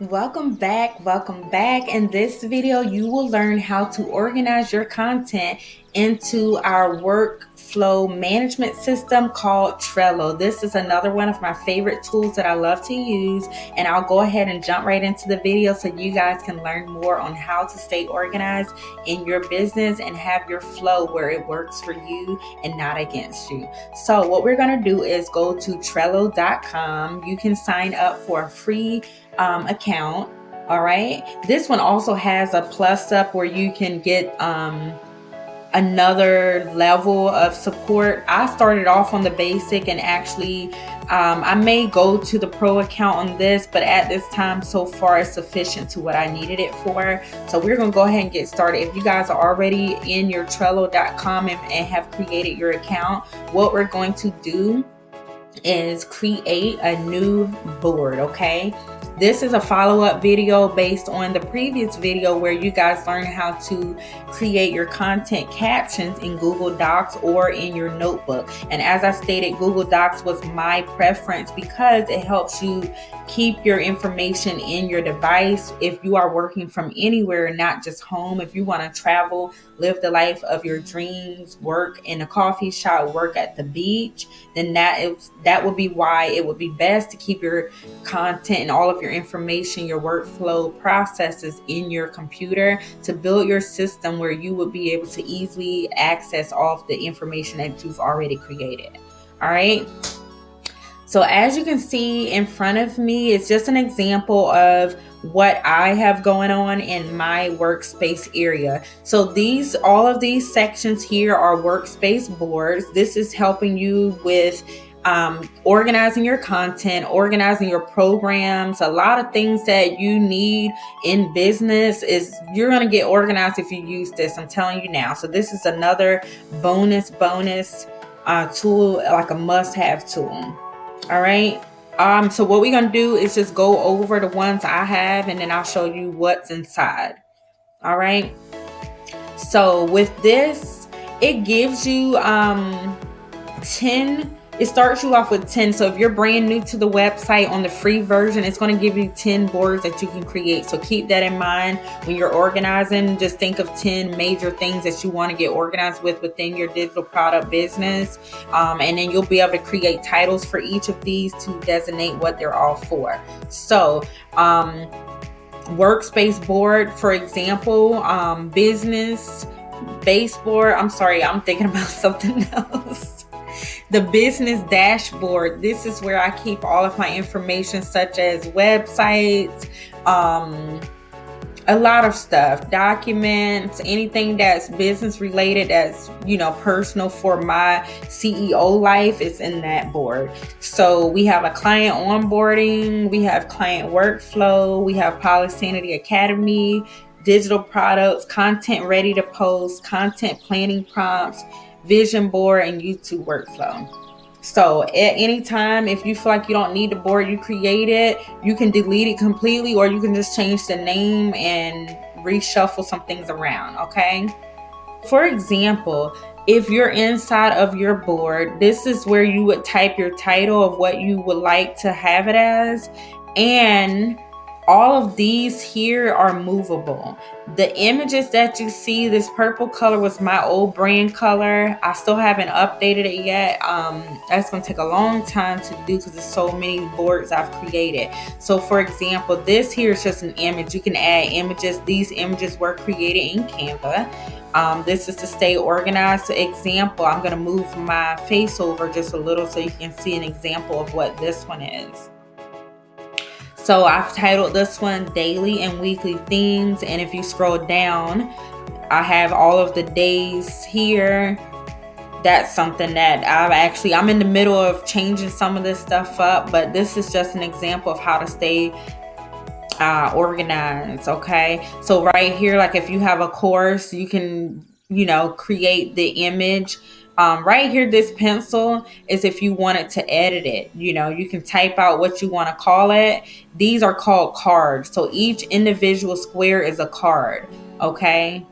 Welcome back. Welcome back. In this video, you will learn how to organize your content into our workflow management system called Trello. This is another one of my favorite tools that I love to use, and I'll go ahead and jump right into the video so you guys can learn more on how to stay organized in your business and have your flow where it works for you and not against you. So what we're going to do is go to Trello.com. You can sign up for a free account. All right. This one also has a plus up where you can get another level of support. I started off on the basic, and actually I may go to the pro account on this, but at this time so far it's sufficient to what I needed it for. So we're going to go ahead and get started. If you guys are already in your Trello.com and have created your account, what we're going to do is create a new board. Okay, this is a follow-up video based on the previous video where you guys learned how to create your content captions in Google Docs or in your notebook. And as I stated, Google Docs was my preference because it helps you keep your information in your device if you are working from anywhere, not just home. If you want to travel, live the life of your dreams, work in a coffee shop, work at the beach, then that would be why it would be best to keep your content and all of your information, your workflow processes in your computer to build your system where you would be able to easily access all of the information that you've already created. All right. So as you can see in front of me, it's just an example of what I have going on in my workspace area. So all of these sections here are workspace boards. This is helping you with organizing your content, organizing your programs. A lot of things that you need in business is you're going to get organized if you use this. I'm telling you now. So this is another bonus tool, like a must-have tool. All right. So what we're going to do is just go over the ones I have, and then I'll show you what's inside. All right. So with this, it gives you 10. It starts you off with 10. So if you're brand new to the website, on the free version, it's going to give you 10 boards that you can create. So keep that in mind when you're organizing. Just think of 10 major things that you want to get organized within your digital product business. And then you'll be able to create titles for each of these to designate what they're all for. So workspace board, for example, business baseboard. I'm sorry, I'm thinking about something else. The business dashboard. This is where I keep all of my information, such as websites, a lot of stuff, documents, anything that's business related, that's, personal for my CEO life, is in that board. So we have a client onboarding, we have client workflow, we have Polysanity Academy, digital products, content ready to post, content planning prompts, vision board, and YouTube workflow. So at any time, if you feel like you don't need the board you created, you can delete it completely, or you can just change the name and reshuffle some things around. Okay. For example, if you're inside of your board, this is where you would type your title of what you would like to have it as. And all of these here are movable. The images that you see, this purple color was my old brand color. I still haven't updated it yet. That's going to take a long time to do because there's so many boards I've created. So for example, this here is just an image. You can add images. These images were created in Canva. This is to stay organized. So example, I'm going to move my face over just a little so you can see an example of what this one is. So I've titled this one Daily and Weekly Themes. And if you scroll down, I have all of the days here. That's something that I'm in the middle of changing some of this stuff up, but this is just an example of how to stay organized. Okay. So right here, like if you have a course, you can, create the image. Right here, this pencil is if you wanted to edit it. You can type out what you want to call it. These are called cards. So each individual square is a card. Okay.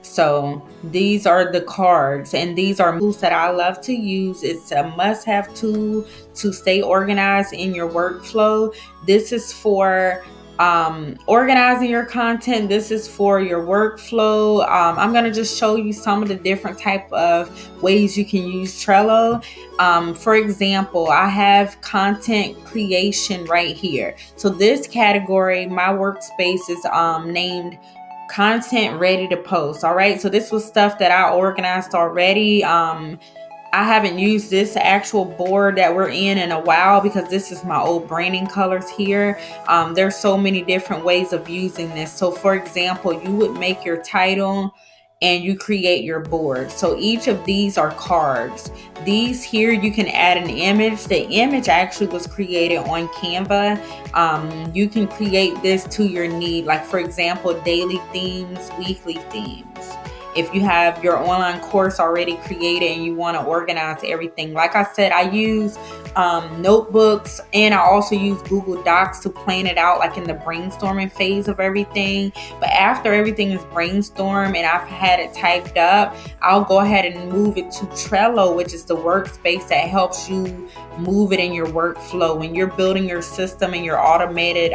So these are the cards, and these are tools that I love to use. It's a must-have tool to stay organized in your workflow. This is for Organizing your content. This is for your workflow. I'm going to just show you some of the different type of ways you can use Trello. For example, I have content creation right here. So this category, my workspace is named content ready to post. All right. So this was stuff that I organized already. I haven't used this actual board that we're in a while because this is my old branding colors here. There's so many different ways of using this. So for example, you would make your title and you create your board. So each of these are cards. These here, you can add an image. The image actually was created on Canva. You can create this to your need. Like for example, daily themes, weekly themes. If you have your online course already created and you want to organize everything. Like I said, I use notebooks, and I also use Google Docs to plan it out, like in the brainstorming phase of everything. But after everything is brainstormed and I've had it typed up, I'll go ahead and move it to Trello, which is the workspace that helps you move it in your workflow. When you're building your system and your automated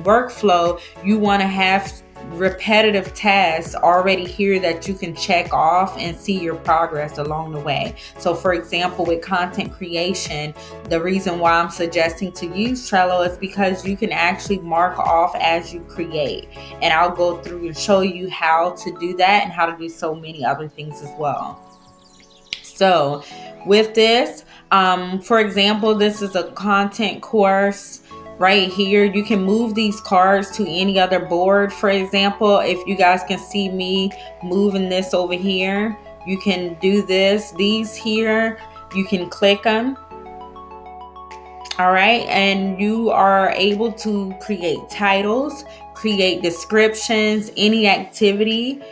workflow, you want to have repetitive tasks already here that you can check off and see your progress along the way. So for example, with content creation, the reason why I'm suggesting to use Trello is because you can actually mark off as you create, and I'll go through and show you how to do that and how to do so many other things as well. So with this, for example, this is a content course. Right here, you can move these cards to any other board. For example, if you guys can see me moving this over here, you can do this. These here, you can click them. All right, and you are able to create titles, create descriptions, any activity.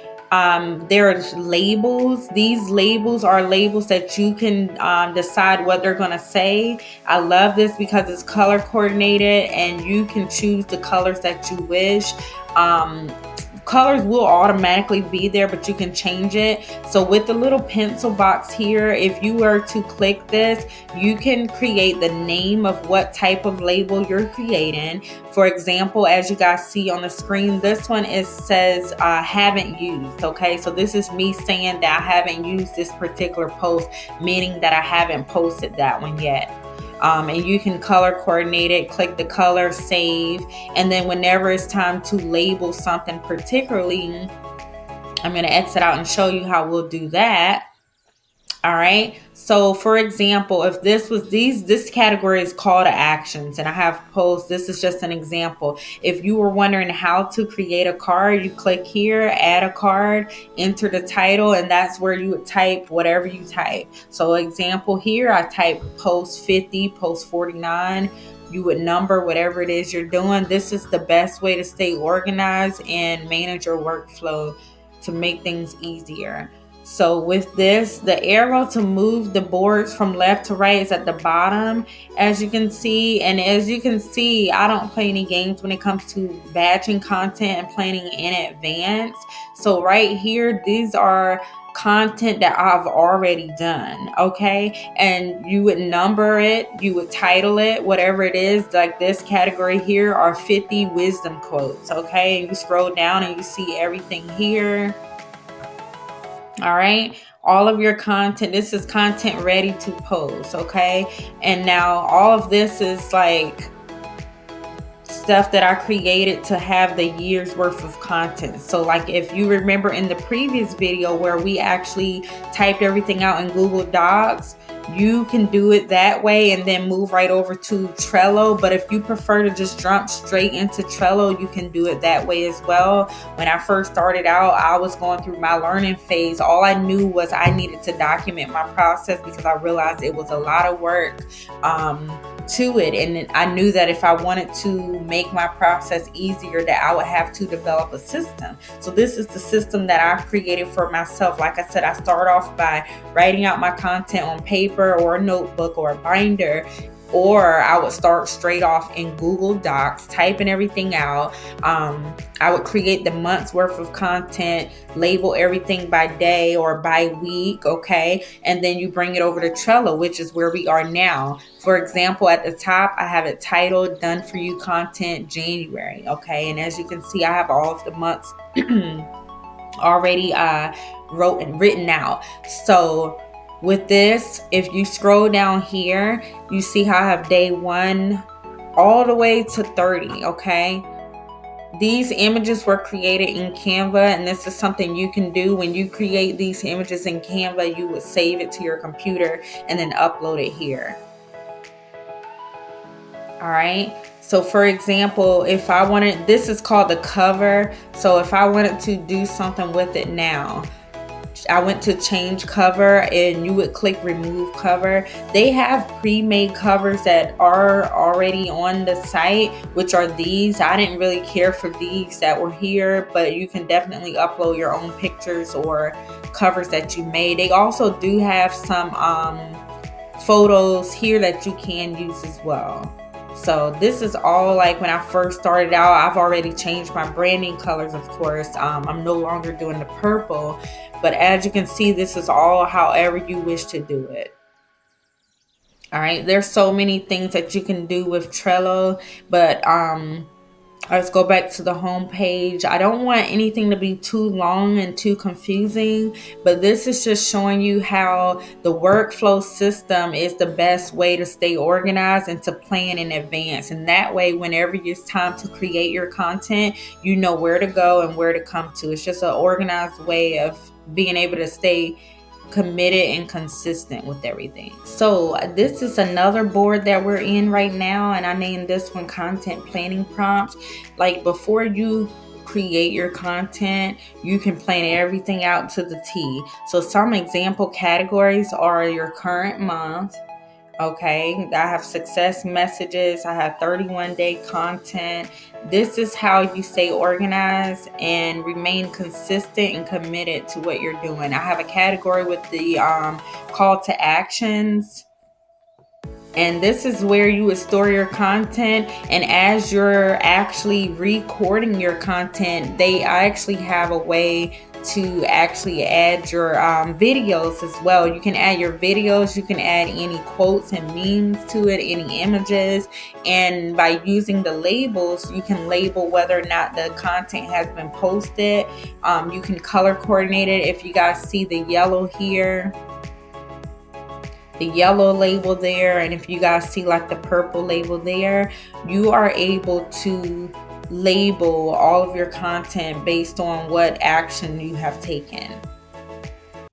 There are labels. These labels are labels that you can decide what they're going to say. I love this because it's color coordinated and you can choose the colors that you wish. Colors will automatically be there, but you can change it. So with the little pencil box here, if you were to click this, you can create the name of what type of label you're creating. For example, as you guys see on the screen, this one says haven't used. Okay, so this is me saying that I haven't used this particular post, meaning that I haven't posted that one yet. And you can color coordinate it, click the color, save, and then whenever it's time to label something particularly, I'm going to exit out and show you how we'll do that. All right. So for example, if this was this category is call to actions, and I have posts. This is just an example. If you were wondering how to create a card, you click here, add a card, enter the title, and that's where you would type whatever you type. So example here, I type post 50, post 49. You would number whatever it is you're doing. This is the best way to stay organized and manage your workflow to make things easier. So with this, the arrow to move the boards from left to right is at the bottom, as you can see. And as you can see, I don't play any games when it comes to batching content and planning in advance. So right here, these are content that I've already done. Okay. And you would number it, you would title it, whatever it is. Like this category here are 50 wisdom quotes. Okay. And you scroll down and you see everything here. All right, all of your content, this is content ready to post. Okay, and now all of this is like stuff that I created to have the year's worth of content. So like if you remember in the previous video where we actually typed everything out in Google Docs, you can do it that way and then move right over to Trello. But if you prefer to just jump straight into Trello, you can do it that way as well. When I first started out, I was going through my learning phase. All I knew was I needed to document my process because I realized it was a lot of work to it, and I knew that if I wanted to make my process easier, that I would have to develop a system. So this is the system that I've created for myself. Like I said, I start off by writing out my content on paper or a notebook or a binder, Or I would start straight off in Google Docs, typing everything out. I would create the month's worth of content, label everything by day or by week, okay? And then you bring it over to Trello, which is where we are now. For example, at the top, I have it titled Done For You Content January, okay? And as you can see, I have all of the months already written out. So with this, if you scroll down here, you see how I have day 1 all the way to 30, okay? These images were created in Canva, and this is something you can do. When you create these images in Canva, you would save it to your computer and then upload it here. All right. So for example, if I wanted, this is called the cover. So if I wanted to do something with it now, I went to change cover and you would click remove cover. They have pre-made covers that are already on the site, which are these. I didn't really care for these that were here, but you can definitely upload your own pictures or covers that you made. They also do have some photos here that you can use as well. So this is all like when I first started out. I've already changed my branding colors, of course. I'm no longer doing the purple, but as you can see, this is all however you wish to do it. All right, there's so many things that you can do with Trello, but let's go back to the home page. I don't want anything to be too long and too confusing, but this is just showing you how the workflow system is the best way to stay organized and to plan in advance. And that way, whenever it's time to create your content, you know where to go and where to come to. It's just an organized way of being able to stay committed and consistent with everything. So this is another board that we're in right now, and I named this one content planning prompts. Like before you create your content, you can plan everything out to the T. So some example categories are your current month. Okay, I have success messages. I have 31-day content. This is how you stay organized and remain consistent and committed to what you're doing. I have a category with the call to actions. And this is where you would store your content. And as you're actually recording your content, I actually have a way to actually add your videos as well. You can add your videos, you can add any quotes and memes to it, any images, and by using the labels, you can label whether or not the content has been posted. You can color coordinate it. If you guys see the yellow here, the yellow label there, and if you guys see like the purple label there, you are able to label all of your content based on what action you have taken.